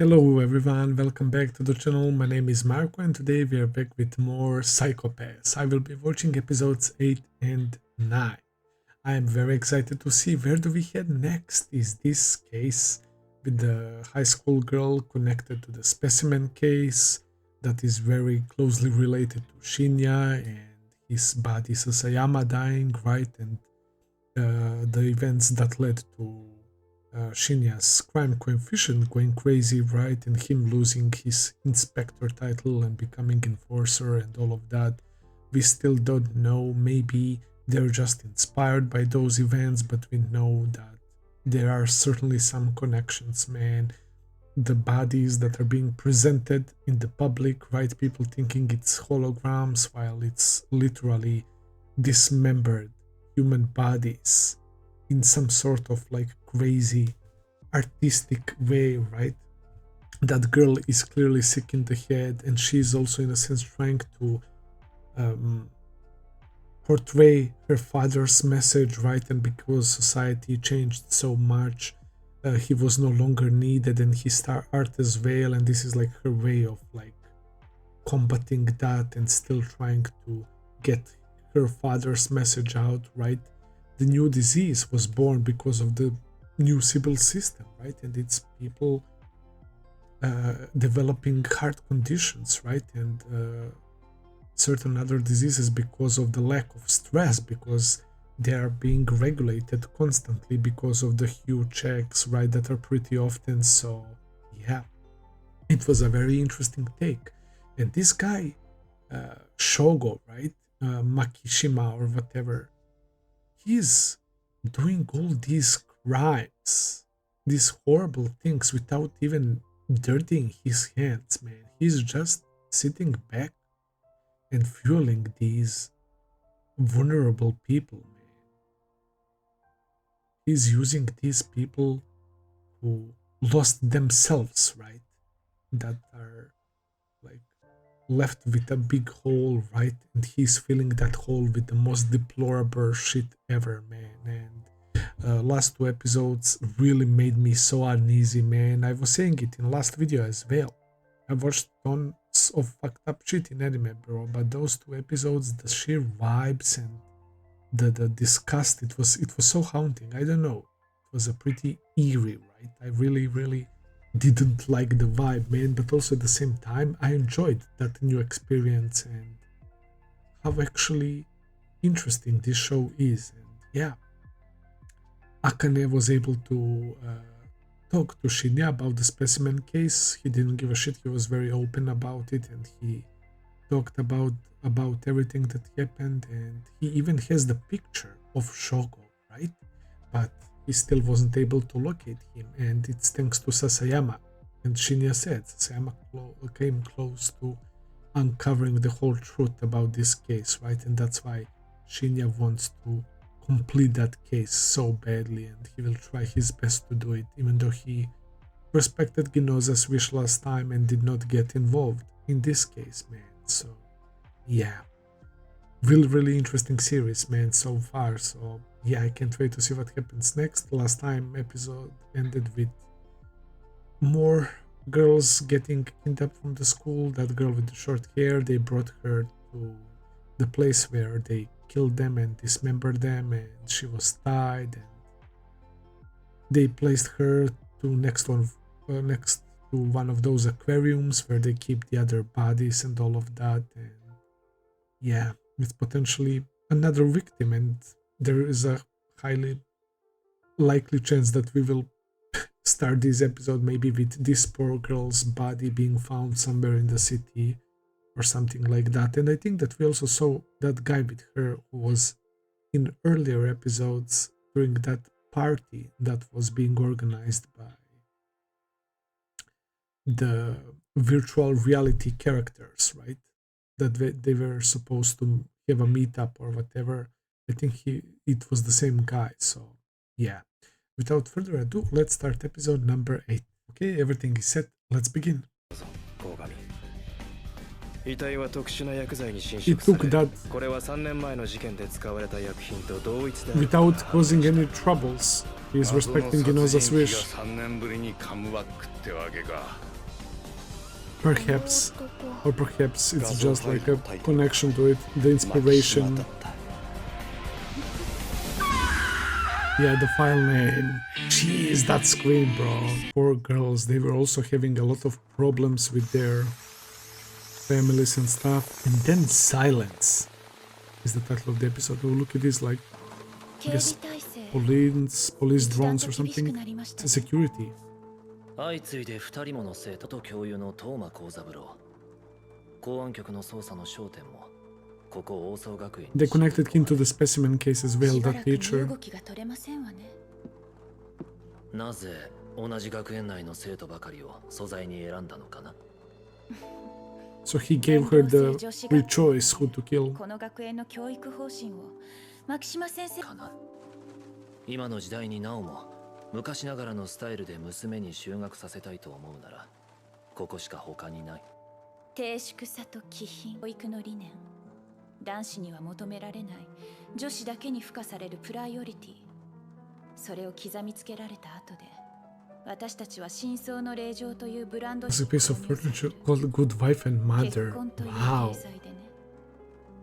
Hello everyone, welcome back to the channel. My name is Marko and today we are back with more Psychopaths. I will be watching episodes 8 and 9. I am very excited to see where do we head next. Is this case with the high school girl connected to the specimen case that is very closely related to Shinya and his buddy Sasayama dying, right? And the events that led to Shinya's crime coefficient going crazy, right, and him losing his inspector title and becoming enforcer and all of that. We still don't know. Maybe they're just inspired by those events, but we know that there are certainly some connections, man. The bodies that are being presented in the public, right, people thinking it's holograms while it's literally dismembered human bodies in some sort of like crazy artistic way, right? That girl is clearly sick in the head, and she's also in a sense trying to portray her father's message, right? And because society changed so much, he was no longer needed, and he started art as well, and this is like her way of like combating that and still trying to get her father's message out, right? The new disease was born because of the new civil system, right? And it's people developing heart conditions, right? And certain other diseases because of the lack of stress, because they are being regulated constantly because of the huge checks, right? That are pretty often. So yeah, it was a very interesting take. And this guy, Shogo, right? Makishima or whatever, he's doing all these crimes, these horrible things without even dirtying his hands, man. He's just sitting back and fueling these vulnerable people, man. He's using these people who lost themselves, right? That are like left with a big hole, right? And he's filling that hole with the most deplorable shit ever, man. And last two episodes really made me so uneasy, man. I was saying it in last video as well. I watched tons of fucked up shit in anime, bro, but those two episodes, the sheer vibes and the disgust, it was so haunting. I don't know, it was a pretty eerie, right? I really didn't like the vibe, man, but also at the same time I enjoyed that new experience and how actually interesting this show is. And yeah, Akane was able to talk to Shinya about the specimen case. He didn't give a shit, he was very open about it, and he talked about everything that happened, and he even has the picture of Shogo, right? But he still wasn't able to locate him, and it's thanks to Sasayama. And Shinya said Sasayama came close to uncovering the whole truth about this case, right? And that's why Shinya wants to complete that case so badly, and he will try his best to do it, even though he respected Ginoza's wish last time and did not get involved in this case, man. So yeah, really interesting series, man, so far. So yeah, I can't wait to see what happens next. Last time episode ended with more girls getting kidnapped from the school. That girl with the short hair, they brought her to the place where they killed them and dismembered them, and she was tied, and they placed her to next to one of those aquariums where they keep the other bodies and all of that. And yeah, it's potentially another victim, and there is a highly likely chance that we will start this episode maybe with this poor girl's body being found somewhere in the city or something like that. And I think that we also saw that guy with her who was in earlier episodes during that party that was being organized by the virtual reality characters, right? That they were supposed to have a meetup or whatever. I think it was the same guy. So yeah, without further ado, let's start episode number 8. Okay, everything is set, let's begin. It took that without causing any troubles. He is respecting Ginoza's wish. Perhaps, or perhaps it's just like a connection to it, the inspiration. Yeah, the file name. Jeez, that screen, bro. Poor girls, they were also having a lot of problems with their families and stuff. And then silence is the title of the episode. Oh, look at this, like, I guess police drones or something. It's a security. 相次いで2人もの生徒と教諭の東間幸三郎。公安局の捜査の焦点もここ大沢学園。They connected him to the specimen case as well, that teacher. なぜ同じ学園内の生徒ばかりを素材に選んだのかな。So he gave her the free choice who to kill. この学園の教育方針をMakishima先生かな。今の時代になおも昔ながらのスタイルで娘に就学させたいと思うならここしか他にない。低粛さと気品、教育の理念、男子には求められない女子だけに付加されるプライオリティ、それを刻みつけられた後で私たちは真相の令状というブランド It's a piece of furniture called Good Wife and Mother. Wow.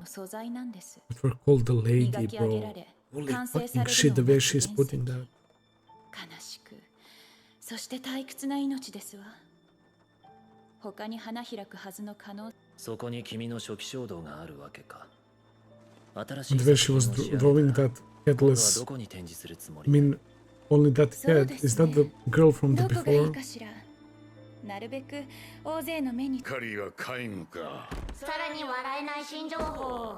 素材なんです。 But we're called the lady, bro. Holy fucking shit, the way she's putting that. 悲しく、そして退屈な命ですわ。他に花開くはずの可能。そこに君の初期衝動があるわけか。新しい And the way she was drawing that headless. どこに展示するつも I り？ mean, only that head. Is that the girl from the どこがいい before? かしら。なるべく大勢の目に。カリは皆無か。さらに笑えない新情報。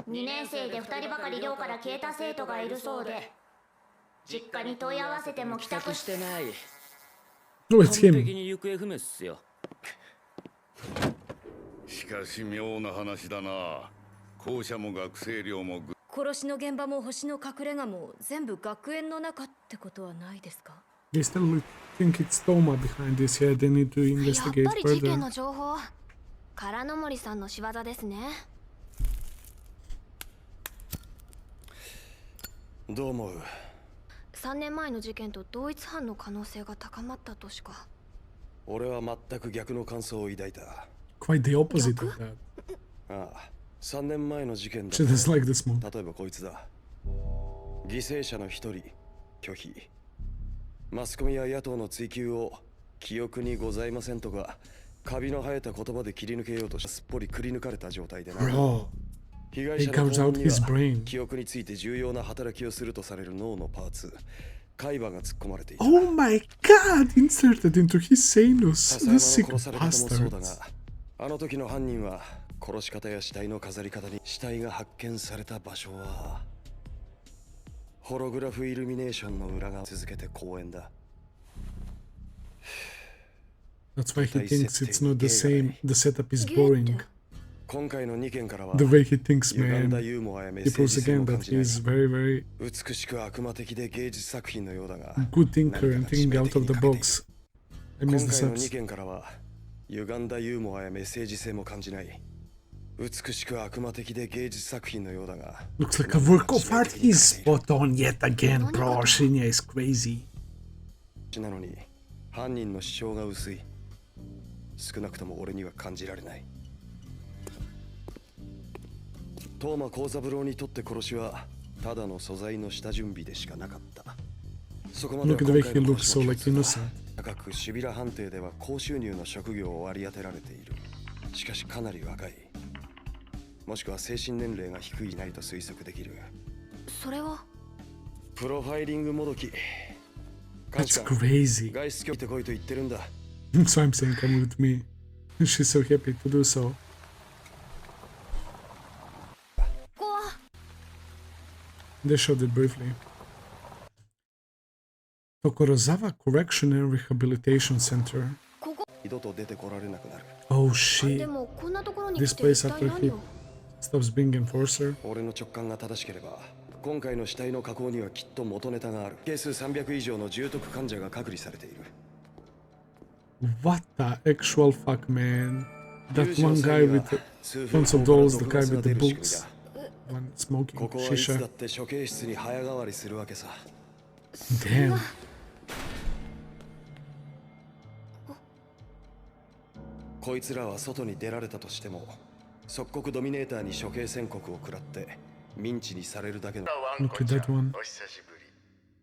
2年生で2人ばかり寮から消えた生徒がいるそうで、実家に問い合わせても帰宅してない。 Oh, it's 完 him. 璧に行方不明っすよ。しかし妙な話だな。校舎も学生寮も殺しの現場も星の隠れ家も全部学園の中ってことはないですか？ They still think it's Toma behind this. Yeah, they need to やっ investigate ぱり事件 further. の情報、空の森さんの仕業ですね。どう思う3年前の事件と同一犯の可能性が高まったとしか。俺は全く逆の感想を抱いた。 Quite the opposite of that. ああ、3年前の事件だ She does like this one. 例えばこいつだ。犠牲者の一人、拒否。マスコミや野党の追及を記憶にございませんとか、カビの生えた言葉で切り抜けようとしすっぽりくり抜かれた状態でな。 Bro, 被害 it 者の comes 肛 out 門に his は brain. 記憶について重要な働きをするとされる脳のパーツ、海馬が突っ込まれていた。 Oh my god! Inserted into his anus. 笹 The 山の sick 殺され方もそうだ bastards. が、あの時の犯人は殺し方や死体の飾り方に死体が発見された場所はホログラフイルミネーションの裏側を続けて公園だ。 That's why he thinks it's not the same. The setup is boring. 今回の2件からは The way he thinks, 歪んだ man. ユーモアやメッ He セー proves ジ性 again も感 that じない。 he's very, very 美しく悪魔的で芸術作品のようだが、 good thinker and thinking out of the box. I 今 miss the 回の2 subs. 件からは歪んだユーモアやメッセージ性も感じない。美しく悪魔的で芸術作品のようだが、 Looks like a work of art. He's spot on yet again, bro. Shinya is crazy. なのに犯人の主張が薄い。少なくとも俺には感じられない。東間幸三郎にとって殺しはただの素材の下準備でしかなかった。そこまで Look は at the 今 way 回 he の looks so 殺 like しの innocent. 高くシビラ判定では高収入の職業を割り当てられている。しかしかなり若い。もしくは精神年齢が低いないと推測できる。それはプロファイリングもどき。 That's crazy. 外出許してこいと言ってるんだ。So I'm saying come with me. She's so happy to do so. ここは They showed it briefly. Tokorozawa Correctional Rehabilitation Center. 二度と出てこられなくなる。 Oh で shit. もこんなところに This 来て place 一体 after 何 he を。 stops being enforcer. 俺の直感が正しければ今回の死体の加工にはきっと元ネタがある。係数300以上の重篤患者が隔離されている。 What the actual fuck, man? That one guy with the tons of dolls, the guy with the books, one smoking ここはいつだ shisha. って処刑室に早変わりするわけさ。 Damn. こいつらは外に出られたとしても即刻ドミネーターに処刑宣告を食らってミンチにされるだけの。 Look at that one.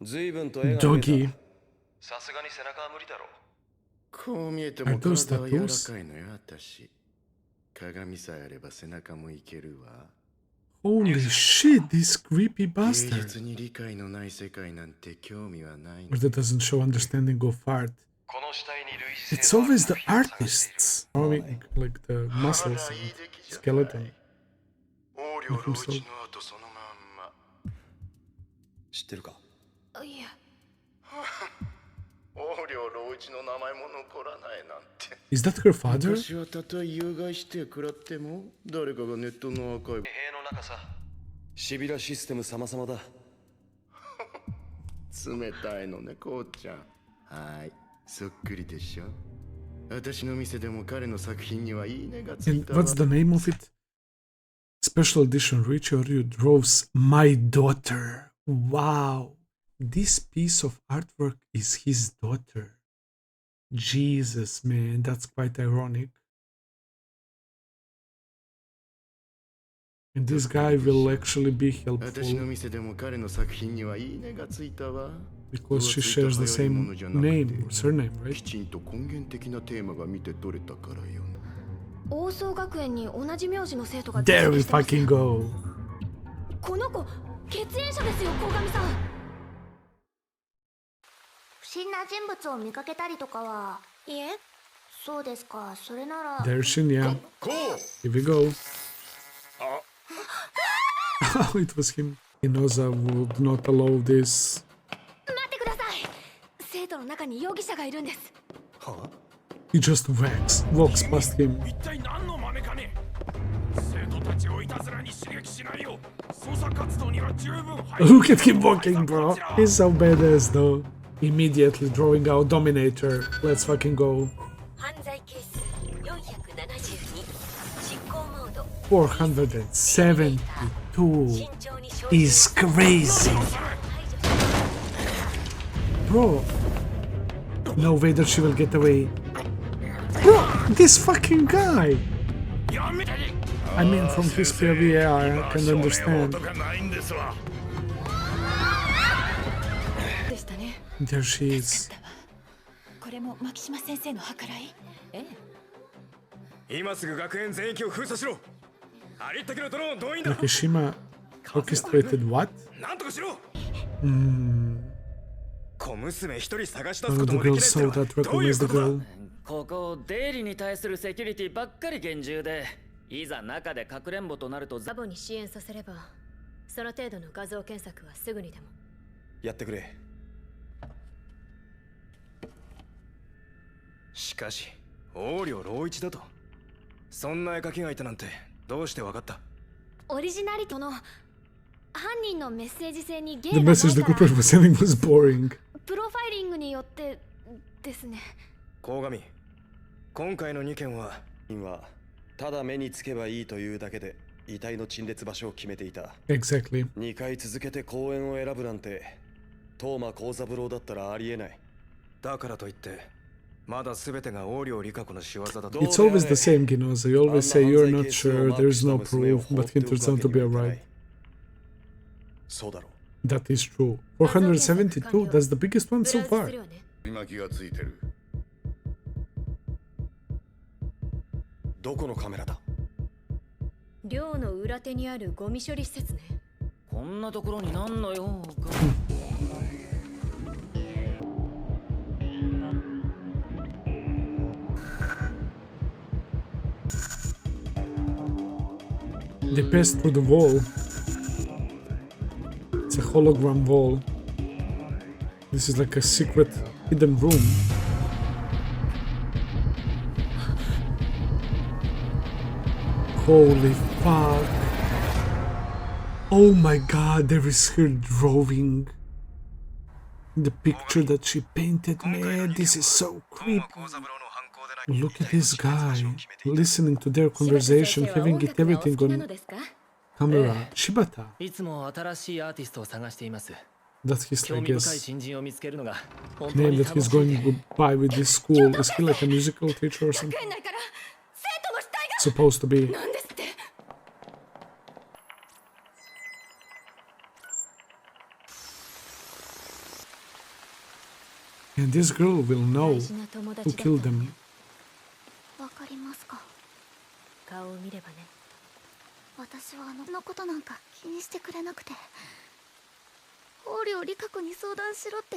随分と絵が見え Doggy. た。さすがに背中は無理だろう。こう見えて Are も those 体は柔ら tattoos? かいのよ、私。鏡さえあれば背中もいけるわ。 Holy shit, this creepy 芸 bastard. 術に理解のない世界なんて興味はないの。 Or that doesn't show understanding of art. この死体に類似 It's 性のある always the artists drawing like the muscles and skeleton. 横領老一の後そのまんま。知ってるか。いや、横領老一の名前も残らないなんて。 Is that her father? 私はたとえ有害して食らっても誰かがネットのアーカイブ。塀の中さ。シビラシステム様々だ。冷たいのね、こうちゃん。はい、そっくりでしょ。私の店でも彼の作品にはいいねがつい And たわ。 what's the name of it? Special edition Rikako Oryo draws my daughter. Wow. This piece of artwork is his daughter. Jesus, man, that's quite ironic. And this guy will actually be 私の helpful 店でも彼の作品にはいいねがついたわ。 because she shares the same name or surname, き right? ちんと根源的なテーマが見て取れたからよ。王総学園に同じ名字の生徒が There we 在籍してました fucking go. この子血縁者ですよ、鴻上さん。不審な人物を見かけたりとかは。いえ、そうですか、それなら。 There's Shinya. こう Here we go. Oh, it was him. Inoza would not allow this. 待ってください。生徒の中に容疑者がいるんです。 He just walks past him. 一体何の真似かね。生徒たちをいたずらに刺激しないよう捜査活動には十分配慮。 Look at him walking, bro. He's so badass, though. Immediately drawing out Dominator. Let's fucking go. 犯罪係数472、執行モード 472 is crazy. Bro. No way that she will get away. Bro, this fucking guy. やめて。 I mean, from his POV, I can understand. とかないんですわ。でしたね。 There she is. これも牧島先生の計らい？ええ。今すぐ学園全域を封鎖しろ。ありったけのドローン動員だ。 Makishima orchestrated what? なんとかしろ。 Hmm. 小娘一人探し出 One す of こと the もでき girls ない saw って that のはどういう recognized こ the とだ。 girl. ここ出入りに対するセキュリティばっかり厳重で、いざ中でかくれんぼとなるとラボに支援させれば、その程度の画像検索はすぐにでも。やってくれ。しかし横領老一だと。そんな絵描きがいたなんてどうしてわかった。オリジナリトの犯人のメッセージ性にゲ The ーが message な the いか group ら was sending was boring. プロファイリングによってですね。鴻上、今回の2件は今ただ目につけばいいというだけで遺体の陳列場所を決めていた。 Exactly. 2回続けて公園を選ぶなんて東間幸三郎だったらありえない。だからといってまだ全てが横領理香子の仕業だと。 It's always the same, Ginoza. You always say you're not sure, there's no proof, but he turns out to be alright. そうだろ That is true. 472, that's the biggest one ブ so ラウズす far. るわね。巻きがついてる。どこのカメラだ。寮の裏手にあるゴミ処理施設ね。こんなところになんの用か。They passed through the wall. It's a hologram wall. This is like a secret hidden room. Holy fuck. Oh my god, there is her drawing. The picture that she painted, man, this is so creepy. Look at this guy, listening to their conversation, having it everything on camera. Shibata. いつも新しいアーティストを探しています。 That's his, 興 I 味深い guess, 新人を見つけるのが本当 name に that 楽 he's しい。 going by with this school. Is he like a musical teacher or something? 学園内から supposed to be. なんですって。 And this girl will know 大事な友 who 達だった killed の them. ね。わかりますか。顔を見ればね。私はあのことなんか気にしてくれなくて。オーリョリカコに相談しろって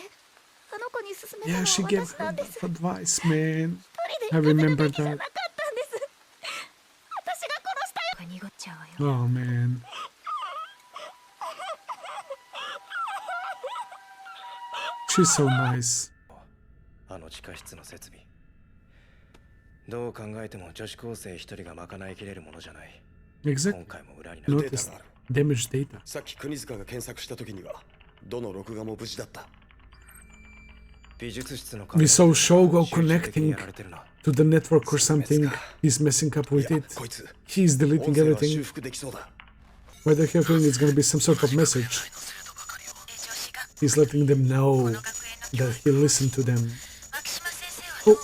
あの子に勧めた Yeah, の she は gave 私な her んです。 that advice, man. 一人で I 生きてる remember べきじゃ that. なかったんです。私が殺したよ。濁っちゃうわよ。 Oh man. She's so nice. あの地下室の設備。どう考えても女子高生一人が賄いきれるものじゃない。 Exactly. 今回も裏になるデータ Noticed がある。 damage data. さっき国塚が検索した時にはどの録画も無事だった。美術室の We saw Shogo 集中的に connecting やられてるな。 to the network or something. He's messing up い with や it. こいつ He's 音 deleting 声は修 everything. 復できそうだ。 Why the hell feeling it's gonna be some sort of message? He's letting them know that he listened to them. Oh,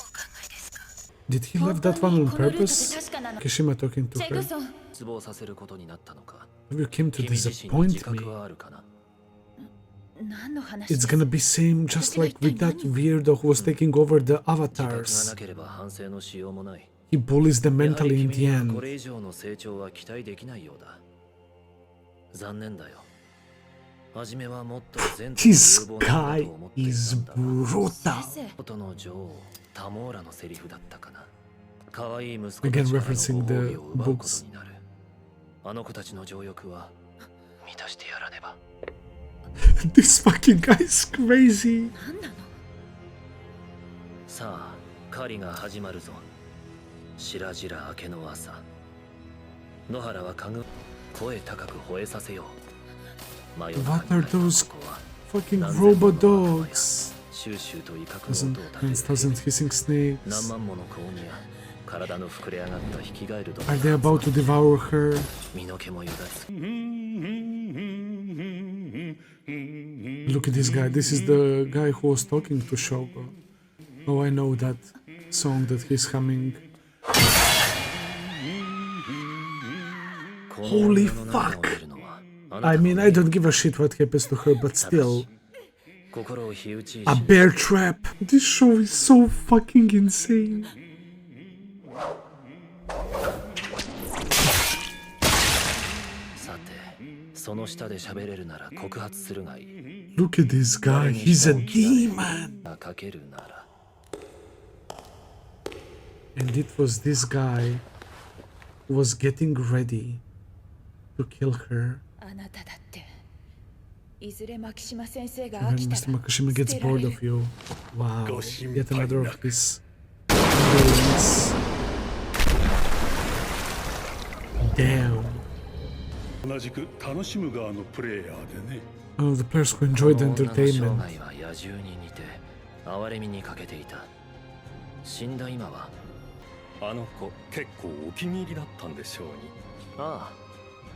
did he leave that one on purpose? Makishima talking to チェグ her. ソン。失望させることになったのか。 You came to 君自身に自 disappoint 覚 me. はあるかな。何の話 It's です gonna be same just like with that weirdo who was taking over the 自覚が avatars. なければ反省のしようもない。 He bullies them やは mentally り in the 君にはこ end. れ以上の成長は期待できないようだ。残念だよ。初めはもっと全 This 部有望なもの guy と思ってい is たんだが。 brutal. 先生。ことの女王タモーラのセリフだったかな。可愛い息子 Again たちからの referencing ご the 褒美を奪うこと books. になる。あの子たちの情欲は満たしてやらねば。This fucking guy is crazy. 何なの。さあ、狩りが始まるぞ。白々明けの朝。野原は家具声高く吠えさせよう。真夜中 What に are those ここは fucking 何千もの robot 仲間や dogs? シューシューと威嚇の Doesn't 音を立 hands, てる doesn't hissing 何 snakes. 万もの子鬼や体の膨れ上がったヒキガエルども Are they about to devour her? 身の毛もよだつ。 Look at this guy. This is the guy who was talking to Shogo. Oh, I know that song that he's humming. Holy fuck! I mean, I don't give a shit what happens to her, but still. 心を火打ち A bear trap! This show is so fucking insane. さて、その下で喋れるなら告発するがいい。 Look at this guy. He's a demon! かけるなら。 And it was this guy who was getting ready to kill her. あなただっていずれ牧島先生が And 飽 when きた Mr. ら Makishima 捨 gets てられ bored る of you. Wow. ご心 Yet 配 another な of his villains. Damn. 同じく楽しむ側のプレイヤーでね。 One of the players who enjoyed the この女の entertainment. 生涯は野獣に似て哀れみに欠けていた。死んだ今はあの子結構お気に入りだったんでしょうに。あ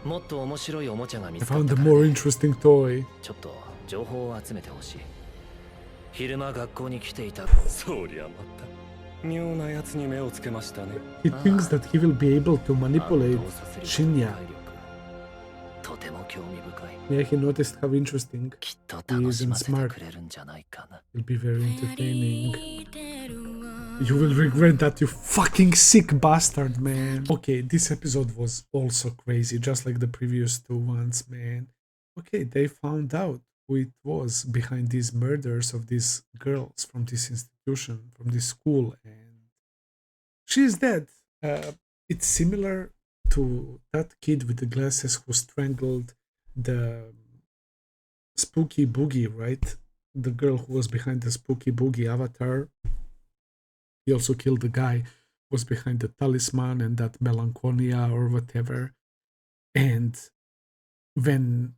あ、もっと面白いおもちゃが見 I つかっ found た a から more ね。 interesting toy. ちょっと情報を集めてほしい。昼間学校に来ていた。そりゃまた妙なやつに目をつけましたね。 He thinks that he will be able to あの manipulate 動作する Shinya. 体力とても興味深い。 Yeah, he noticed how interesting きっと楽しませてくれるんじゃないかな。 it'll be very entertaining. You will regret that, you fucking sick bastard, man. Okay, this episode was also crazy, just like the previous two ones, man. Okay, they found out who it was behind these murders of these girls from this institution, from this school, and she's dead. It's similar to that kid with the glasses who strangled the Spooky Boogie, right? The girl who was behind the Spooky Boogie avatar. He also killed the guy who was behind the talisman and that melancholia or whatever. And when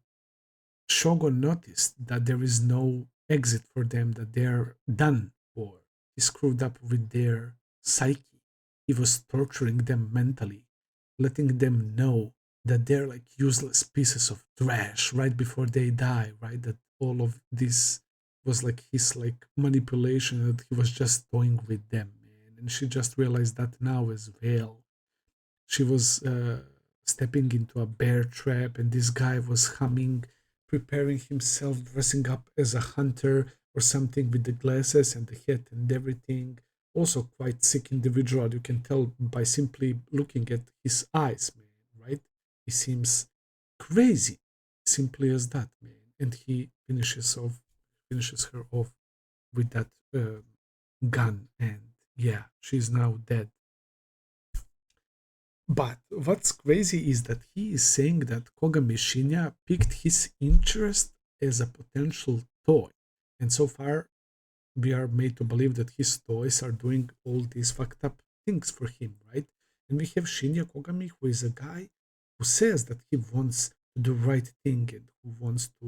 Shogun noticed that there is no exit for them, that they're done for, he screwed up with their psyche. He was torturing them mentally, letting them know that they're like useless pieces of trash right before they die, right? That all of this was like his like manipulation, that he was just toying with them, man. And she just realized that now as well. she was stepping into a bear trap, and this guy was humming, preparing himself, dressing up as a hunter or something with the glasses and the hat and everything. Also quite sick individual, you can tell by simply looking at his eyes, man, right? He seems crazy, simply as that, man. And he finishes her off with that gun, and yeah, she's now dead. But what's crazy is that he is saying that Kogami Shinya piqued his interest as a potential toy, and so far we are made to believe that his toys are doing all these fucked up things for him, right? And we have Shinya Kogami, who is a guy who says that he wants to do right thing and who wants to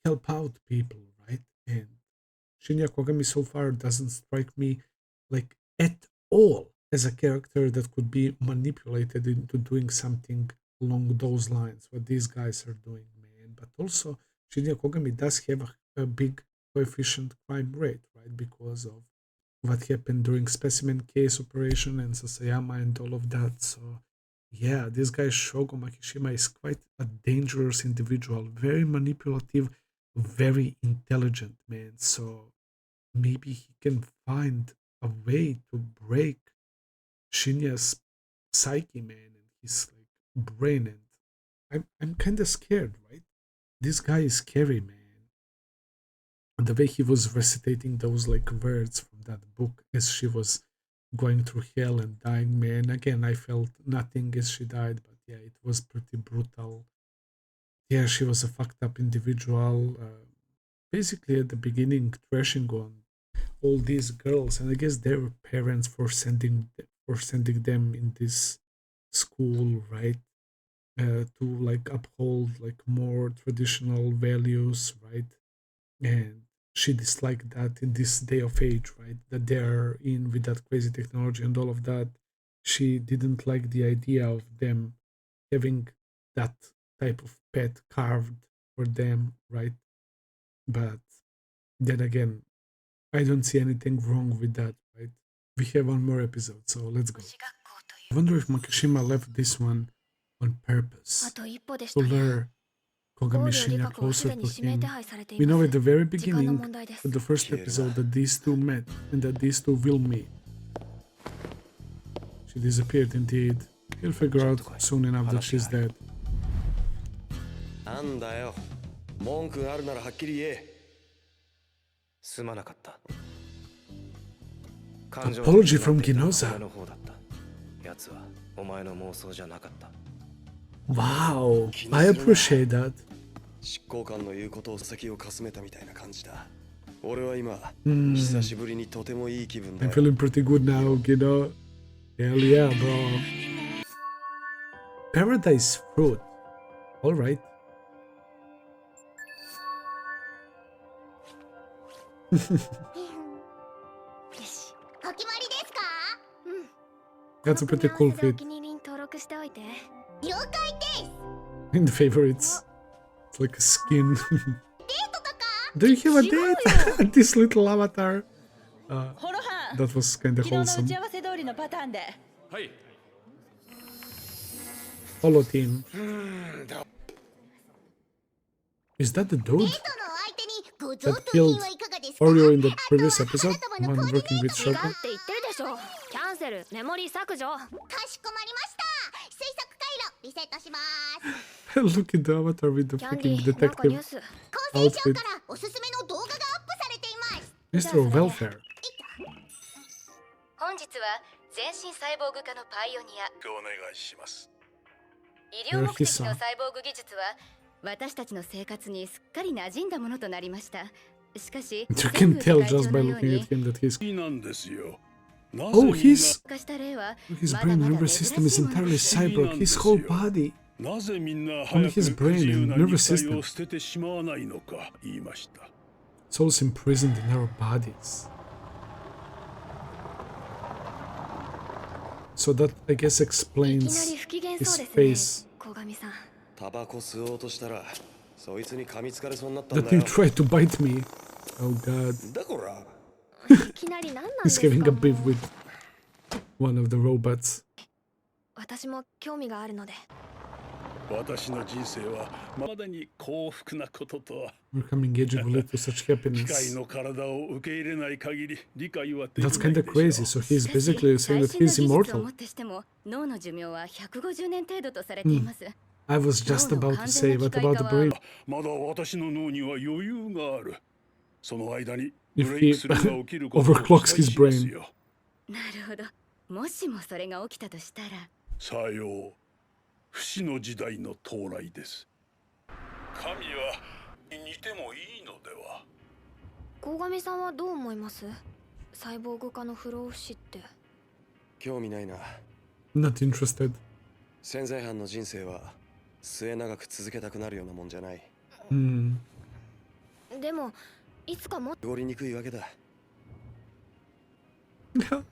help out people, right? And Shinya Kogami so far doesn't strike me like at all as a character that could be manipulated into doing something along those lines, what these guys are doing, man. But also, Shinya Kogami does have a big coefficient crime rate, right? Because of what happened during Specimen case operation and Sasayama and all of that. So, yeah, this guy Shogo Makishima is quite a dangerous individual, very manipulative, very intelligent, man. So maybe he can find a way to break Shinya's psyche, man, and his like brain. And I'm kind of scared, right? This guy is scary, man. And the way he was recitating those like words from that book as she was going through hell and dying, man. Again, I felt nothing as she died, but yeah, it was pretty brutal. Yeah, she was a fucked up individual. Basically, at the beginning, trashing on all these girls, and I guess their parents for sending them in this school, right? To like uphold like more traditional values, right? And she disliked that in this day of age, right? That they're in with that crazy technology and all of that. She didn't like the idea of them having that type of pet carved for them, right? But then again, I don't see anything wrong with that, right? We have one more episode, so let's go. I wonder if Makishima left this one on purpose to lure Kogami Shinya closer to him. We know at the very beginning of the first episode that these two met and that these two will meet. She disappeared indeed. He'll figure out soon enough that she's dead. Apology from Ginoza. Wow, I appreciate that. I'm feeling pretty good now, Gino. Hell yeah, bro. Paradise fruit. Alright. That's a pretty cool feat. In the favorites. It's like a skin. Do you have a date? This little avatar. That was kinda wholesome. Holo team. Is that the dude that killed Oryo in the previous episode? One working with Shogo? Look at the avatar with the freaking detective outfit. Mr. of Welfare. Hiraki-san. 私たちの生活にすっかり馴染んだものとなりました。しかし、 You can tell just by looking at him that he's... Oh, his brain nervous system is entirely cyborg. His whole body. Only his brain and nervous system. Souls imprisoned in our bodies. So that, I guess, explains his face. That you tried to bite me. Oh god. He's having a beef with one of the robots. 私も興味があるので。私の人生はまだに幸福なこととは。 Overcoming age of little such 機 happiness. 械の体を受け入れない限り理解はでき That's ない kind で of しょう。 crazy. So he's basically saying that 最 he's 新の技術を immortal. もってしても脳の寿命は150年程度とされています。 I was just about to say, what about the brain? まだ私の脳には余裕がある。その間に If ブレ he イクスルーが起きることを期 overclocks 待 his します brain. よ。なるほど。もしもそれが起きたとしたら。さよう。不死の時代の到来です。神は似てもいいのでは。鴻上さんはどう思います？サイボーグ化の不老不死って。興味ないな。 Not interested. 潜在犯の人生は末永く続けたくなるようなもんじゃない。でもいつかもおりにくいわけだ。 Look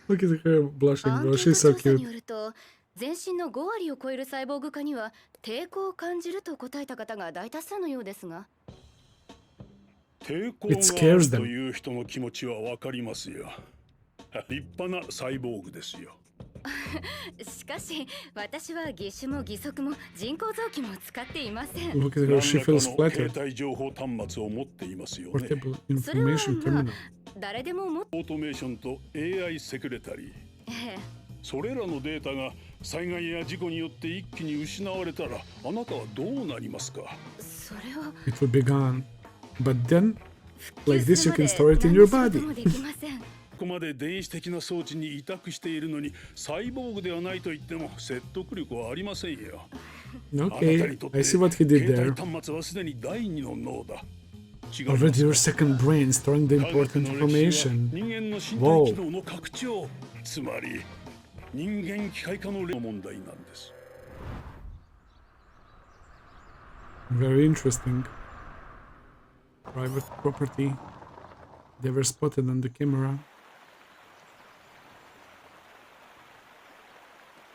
at her blushing, アン bro. ケー She's ト so 調査に cute. よると、全身の5割を超えるサイボーグ化には抵抗を感じると答えた方が大多数のようですが。抵抗があるという人の気持ちはわかりますよ。立派なサイボーグですよ。しかし、私は義手も義足も人工臓器も使っていません。Look at her. She feels 携 flattered. 帯情報端末を持っていますよね。 Portable それは information まあ terminal. 誰でも持って。オートメーションと AI セクレタリー。ええ。それらのデータが災害や事故によって一気に失われたら、あなたはどうなりますか？それは。It will be gone. But then, like this, you can store it in your body. ここまで電子的な装置に委託しているのに、サイボーグではないと言っても説得力はありませんよ。Okay, I see what he did there. 携帯端末はすでに第二の脳だ。 Already your second brain storing the important information. 人間の身体 Whoa. 機能の拡張、つまり人間機械化の問題なんです。 Very interesting. Private property. They were spotted on the camera.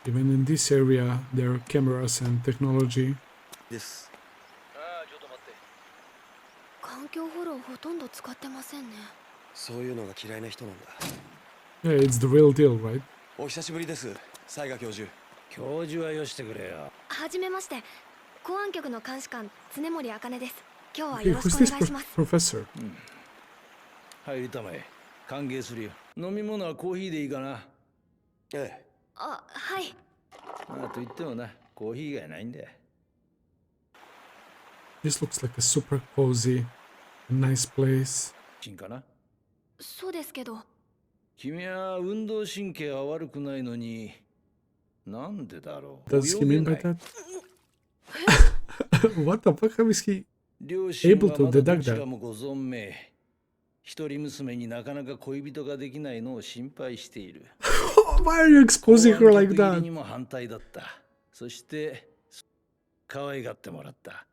Even in this area, there are cameras and technology. です。環境フォローほとんど使ってませんね。そういうのが嫌いな人なんだ。 Yeah, it's the real deal, right? お久しぶりです、雑賀教授。教授はよしてくれよ。はじめまして。公安局の監視官常森茜です。今日は Hey, よろし who's くお this 願いします。 professor? 入りたまえ。歓迎するよ。飲み物はコーヒーでいいかな。ええ。あ、はい。まあと言ってもな、コーヒー以外ないんだよ。 This looks like a super cozy, nice place. 金かな。そうですけど。君は運動神経は悪くないのに、なんでだろう。 Does he mean by that? What the fuck? How is he 両親 able は to まだ deduct どちら that? もご存命。一人娘になかなか恋人ができないのを心配している。Why are you exposing her like 公安局入り that? にも反対だった。そして可愛がってもらった。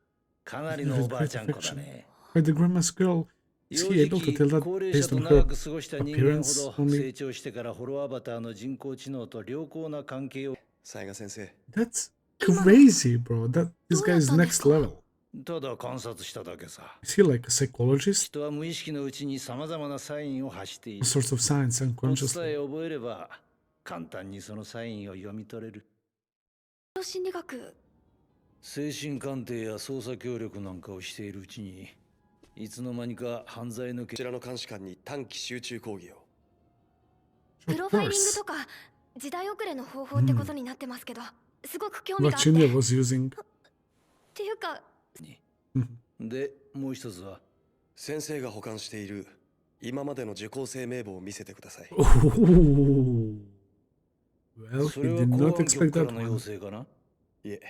かなりのおばあちゃん子だね。 By the grandma's girl, is 幼 he 児 able to 期 tell that 高齢 based 者と on 長 her く過ごした人間ほ appearance ど only? 成長してからホロアバターの人工知能と良好な関係を。雑賀先生。 That's crazy, bro. That this guy is next level. ただ観察しただけさ。 Is he like a psychologist? 人は無意識のうちに様々なサインを発してい A る。 source of science コツさ unconsciously. え覚えれば簡単にそのサインを読み取れる。心理学。精神鑑定や捜査協力なんかをしているうちに、いつの間にか犯罪のこちらの監視官に短期集中講義を。プロファイリングとか時代遅れの方法ってことになってますけど、すごく興味 What があって。 Shinya was using. っていうか、で、もう一つは先生が保管している今までの受講生名簿を見せてください。 Oh. Well, そ he れは did 公 not 安局 expect から that の要 one. 請かな。いえ。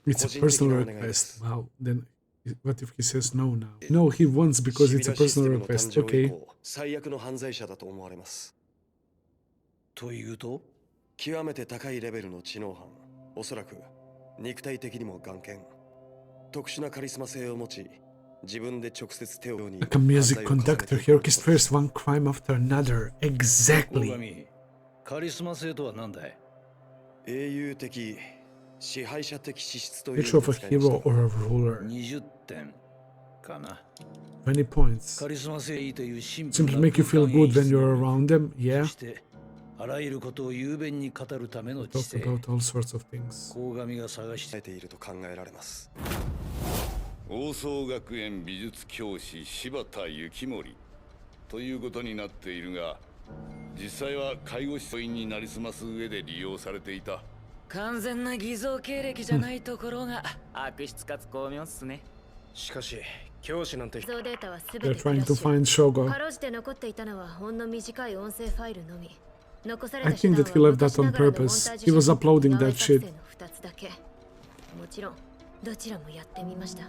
It's a personal request. Wow. Then what if he says no now? No, he wants because it's a personal request. Okay. 最悪の犯罪者だと思われます。というと、極めて高いレベルの知能犯。おそらく肉体的にも眼見。特殊なカリスマ性を持ち、自分で直接手をに。Like a music conductor, he orchestrates one crime after another. Exactly. カリスマ性とは何だい？英雄的、支配者的資質という Picture of a hero or a ruler. 20点かな。 20 points. カリスマ性いいというシンプル Simply make you feel good when you're around them, yeah. そしてあらゆることを雄弁に語るための知 Talk 性。 about all sorts of things. 鴻上が探してていると考えられます。王総学園美術教師柴田幸森ということになっているが、実際は介護士員になりすます上で利用されていた。完全な偽造経歴じゃないところが悪質かつ巧妙っすね。しかし教師なんて偽造データは全 They're て trying to find か Shogo. ろうじて残っていたのはほんの短い音声ファイルのみ。残され I た手 think 段 that he は left that 昔 on ながらのモンタ purpose. ージ He was 写真 uploading の that 作成 shit. の2つだけ。もちろんどちらもやってみました。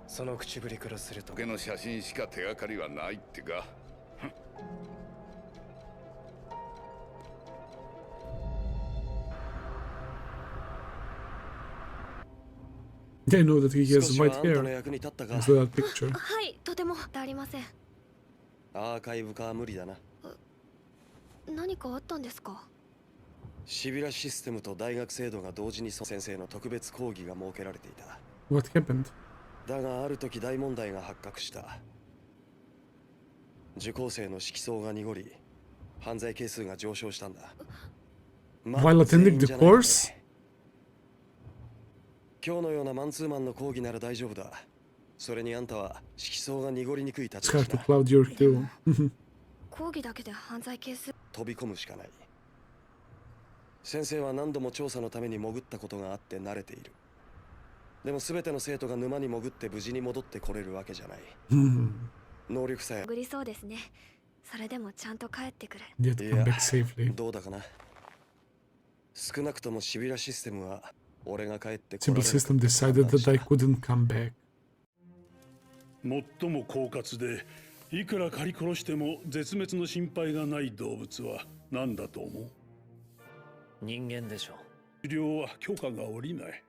その口ぶりからすると時計の写真しか手がかりはないってか。They know that he has 少しは white あんたの hair. 役に立ったか。 After that picture. はい、とてもありません。アーカイブ化は無理だな。何かあったんですか？シビラシステムと大学制度が同時に先生の特別講義が設けられていた。 What happened? だがある時大問題が発覚した。受講生の色相が濁り、犯罪係数が上昇したんだ。While attending the course? 今日のようなマンツーマンの講義なら大丈夫だ。それにあんたは色相が濁りにくい立 It's 場 hard to だ。 cloud your hero. 講義だけで犯罪係数。飛び込むしかない。先生は何度も調査のために潜ったことがあって慣れている。でも全ての生徒が沼に潜って無事に戻ってこれるわけじゃない。能力さえ潜りそうですね。それでもちゃんと帰ってくる。Yet come back safely. どうだかな。少なくともシビラシステムは俺が帰ってこら Civil れる system decided that I couldn't come back. 最も狡猾でいくら狩り殺しても絶滅の心配がない動物は何だと思う？人間でしょう。治療は許可が下りない。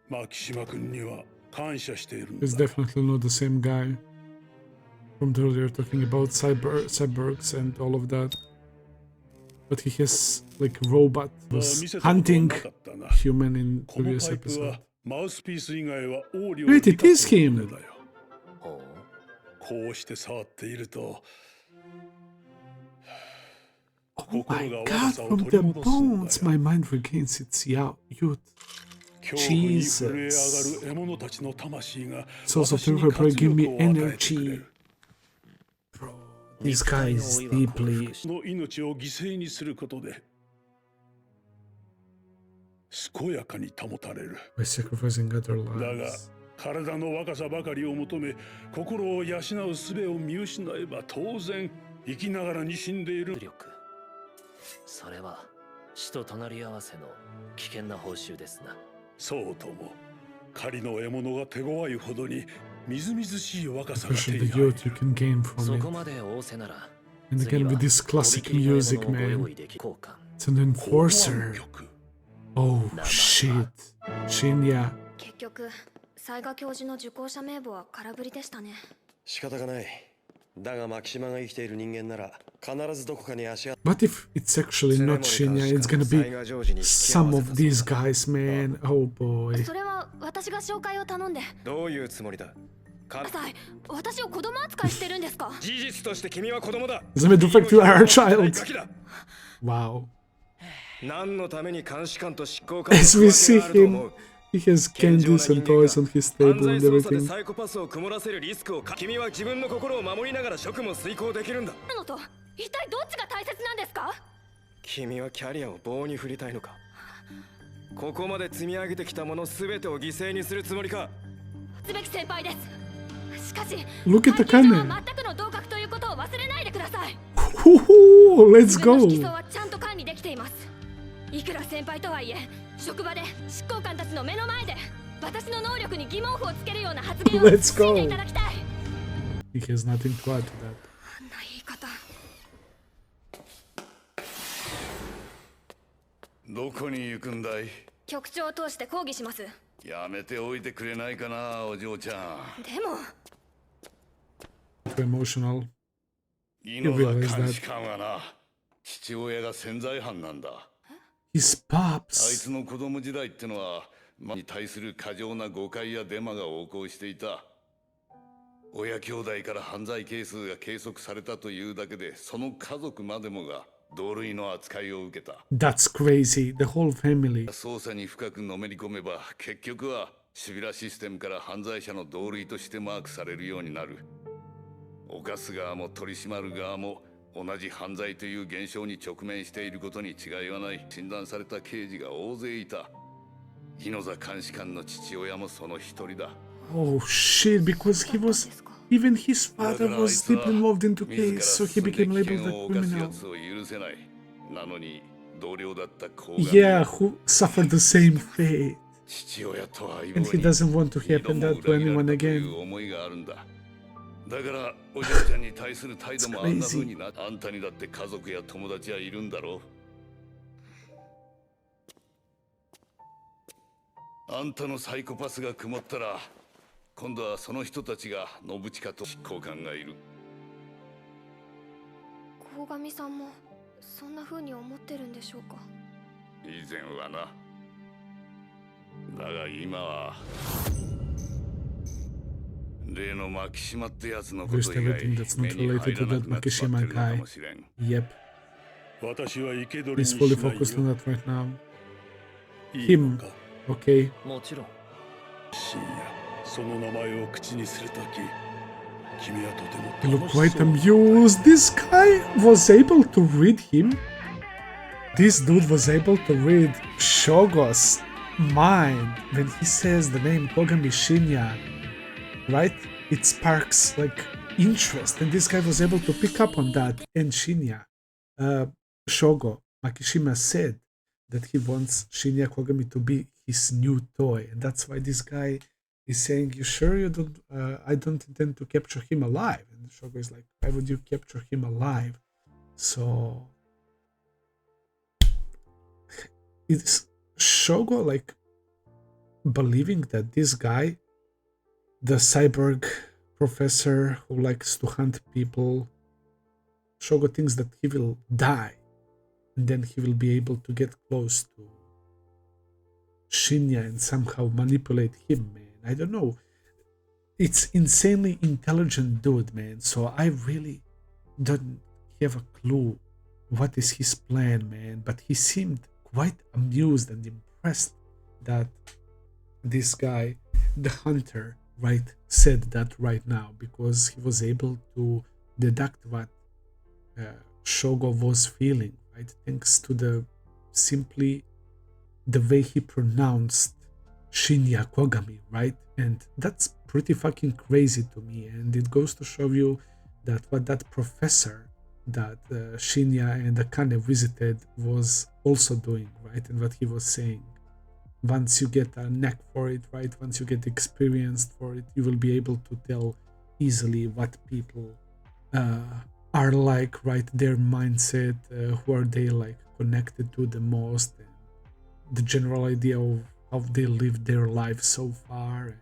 牧島君には感謝しているん It's だ。 definitely not the same guy from the earlier talking about cyborgs and all of that. But he has like robot was hunting human in この previous パイプ episode. はマウスピース以外はオーリオ Wait, it is him! こうして触っていると Oh my god, from the bones my mind regains its youth. 恐怖に震え上 Jesus. がる獲物たちの魂が It's also 私に prefer 活 give me 力を与えてくれ energy. る。 These guys deeply の命を犠牲にすることで健やかに保たれる。 by sacrificing other だが lives. 体の若さばかりを求め心を養う術を見失えば当然生きながらに死んでいる。それは死と隣り合わせの危険な報酬ですな。そうとも狩りの獲物が手強いほどにみずみずしい若さが手 Especially に the 入る。 youth you can gain そ from こ it. まで仰せなら And again with this classic music, man. It's an enforcer. Oh shit. Shinya. 結局雑賀教授の受講者名簿は空振りでしたね。仕方がない。だがマキシマが生きている人間なら必ずどこかに足跡。 But if it's actually not Shinya, it's gonna be some of these guys, man. Oh boy. それは私が紹介を頼んで。どういうつもりだ？私を子供扱いしてるんですか？事実として君は子供だ。 As a matter of fact, you are a child. Wow. 何のために監視官と執行官 As we see him, he has candies and toys on his table and everything. サイコパスを曇らせるリスクを君は自分の心を守りながら職務を遂行できるんだ。のと一体どっちが大切なんですか？君はキャリアを棒に振りたいのか？ここまで積み上げてきたもの全てを犠牲にするつもりか？つべき先輩です。しかし Look at the cannon. 全くの同格ということを忘れないでください。 Let's go. 色相はちゃんと管理できています。いくら先輩とはいえ職場で執行官たちの目の前で私の能力に疑問符をつけるような発言を Let's 慎ん go. でいただきたい。 He has nothing to add to that. あんな言い方。どこに行くんだい？局長を通して抗議します。やめておいてくれないかな、お嬢ちゃん。でも Too emotional. 井 You 野 realize 田監 that 視官はな、父親が潜在犯なんだ。 his あい pops. つの子供時代ってのは、に対する過剰な誤解やデマが横行していた。親兄弟から犯罪係数が計測されたというだけで、その家族までもが同類の扱いを受けた。That's crazy. The whole family. 捜査に深くのめり込めば、結局はシビラシステムから犯罪者の同類としてマークされるようになる。犯す側も取り締まる側も同じ犯罪という現象に直面していることに違いはない。診断された刑事が大勢いた。日野座監視官の父親もその一人だ。Oh shit, because he was... Even his father was deeply involved into case, so he became labeled a criminal. Yeah, who suffered the same fate. And he doesn't want to happen that to anyone again. だからお嬢ちゃんに対する態度もあんな風にな。あんたにだって家族や友達はいるんだろう。あんたのサイコパスが曇ったら、今度はその人たちが信近と執行官がいる。鴻上さんもそんな風に思ってるんでしょうか。以前はな。だが今は例のマキシマってやつのこと以外 everything that's not related to that Makishima guy. Yep. He's fully focused on that right now. Him. Okay. もちろん。深夜、その名前を口にするとき、君はとても You look quite amused. This guy was able to read him. This dude was able to read Shogo's mind when he says the name Kogami Shinya. Right? It sparks like interest, and this guy was able to pick up on that. And Shinya, Shogo Makishima said that he wants Shinya Kogami to be his new toy, and that's why this guy is saying, "You sure you don't? I don't intend to capture him alive." And Shogo is like, "Why would you capture him alive?" So is Shogo like believing that this guy, the cyborg professor who likes to hunt people, Shogo thinks that he will die and then he will be able to get close to Shinya and somehow manipulate him, man. I don't know. It's insanely intelligent dude, man. So I really don't have a clue what is his plan, man. But he seemed quite amused and impressed that this guy, the hunter, right, said that right now, because he was able to deduct what Shogo was feeling, right, thanks to the way he pronounced Shinya Kogami, right? And that's pretty fucking crazy to me, and it goes to show you that what that professor that Shinya and Akane visited was also doing, right? And what he was saying, once you get a knack for it, right, once you get experienced for it, you will be able to tell easily what people are like, right, their mindset, who are they like connected to the most, and the general idea of how they lived their life so far, and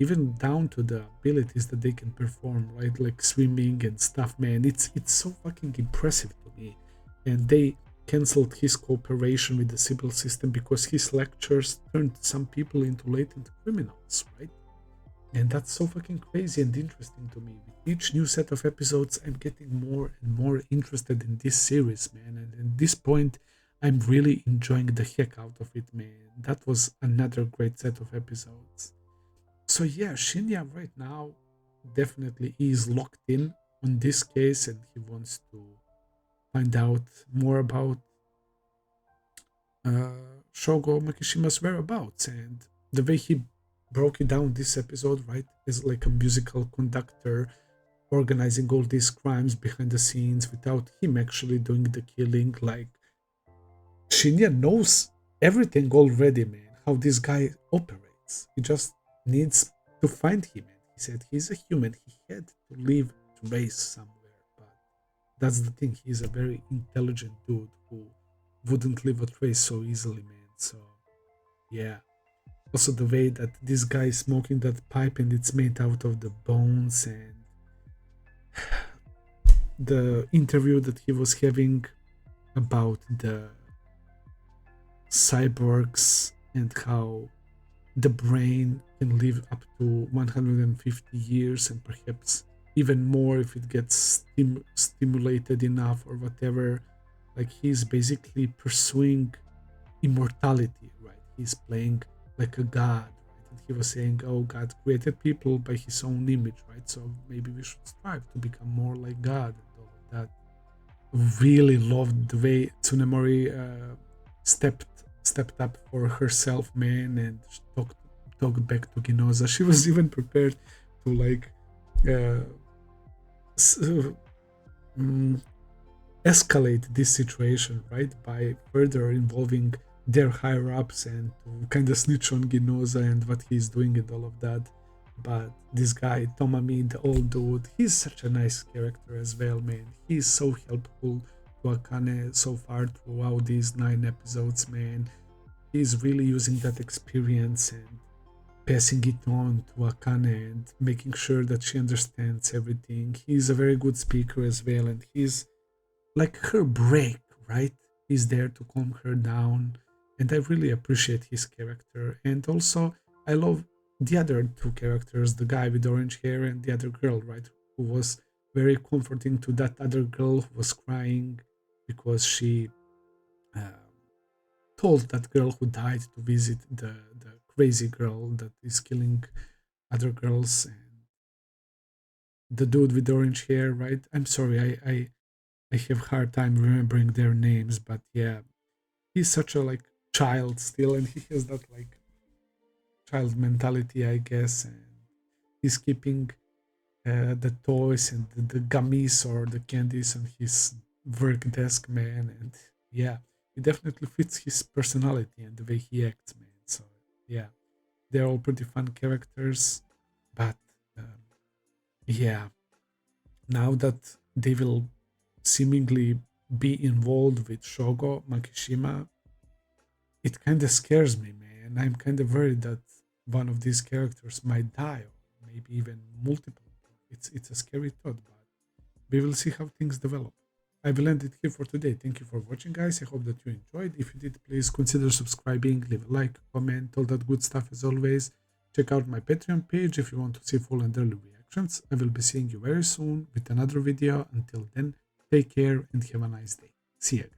even down to the abilities that they can perform, right, like swimming and stuff, man. It's so fucking impressive to me. And they cancelled his cooperation with the civil system because his lectures turned some people into latent criminals, right? And that's so fucking crazy and interesting to me. With each new set of episodes, I'm getting more and more interested in this series, man. And at this point, I'm really enjoying the heck out of it, man. That was another great set of episodes. So yeah, Shinya right now definitely is locked in on this case, and he wants to find out more about Shogo Makishima's whereabouts. And the way he broke it down this episode, right, is like a musical conductor organizing all these crimes behind the scenes without him actually doing the killing. Like, Shinya knows everything already, man, how this guy operates. He just needs to find him. And he said he's a human. He had to leave to race somewhere. But that's the thing. He's a very intelligent dude who wouldn't leave a trace so easily, man. So, yeah. Also, the way that this guy is smoking that pipe and it's made out of the bones, and the interview that he was having about the cyborgs and how the brain can live up to 150 years and perhaps even more if it gets stimulated enough or whatever. Like he's basically pursuing immortality, right? He's playing like a god, right? And he was saying, oh, God created people by his own image, right? So maybe we should strive to become more like God and all of that. Really loved the way Tsunemori stepped up for herself, man, and talked back to Ginoza. She was even prepared to like escalate this situation, right, by further involving their higher ups and to kind of snitch on Ginoza and what he's doing and all of that. But this guy Tomami, the old dude, he's such a nice character as well, man. He's so helpful to Akane so far throughout these 9 episodes, man. He's really using that experience and passing it on to Akane and making sure that she understands everything. He's a very good speaker as well, and he's like her break, right? He's there to calm her down, and I really appreciate his character. And also, I love the other 2 characters, the guy with orange hair and the other girl, right? Who was very comforting to that other girl who was crying because she told that girl who died to visit the crazy girl that is killing other girls. And the dude with orange hair, right? I'm sorry, I have a hard time remembering their names, but yeah, he's such a like child still, and he has that like child mentality, I guess, and he's keeping the toys and the gummies or the candies on his work desk, man, and yeah, it definitely fits his personality and the way he acts, man. So yeah, they're all pretty fun characters, but yeah, now that they will seemingly be involved with Shogo Makishima, it kind of scares me, man. I'm kind of worried that one of these characters might die, or maybe even multiple. It's a scary thought, but we will see how things develop. I will end it here for today. Thank you for watching, guys. I hope that you enjoyed. If you did, please consider subscribing, leave a like, comment, all that good stuff as always. Check out my Patreon page if you want to see full and early reactions. I will be seeing you very soon with another video. Until then, take care and have a nice day. See you.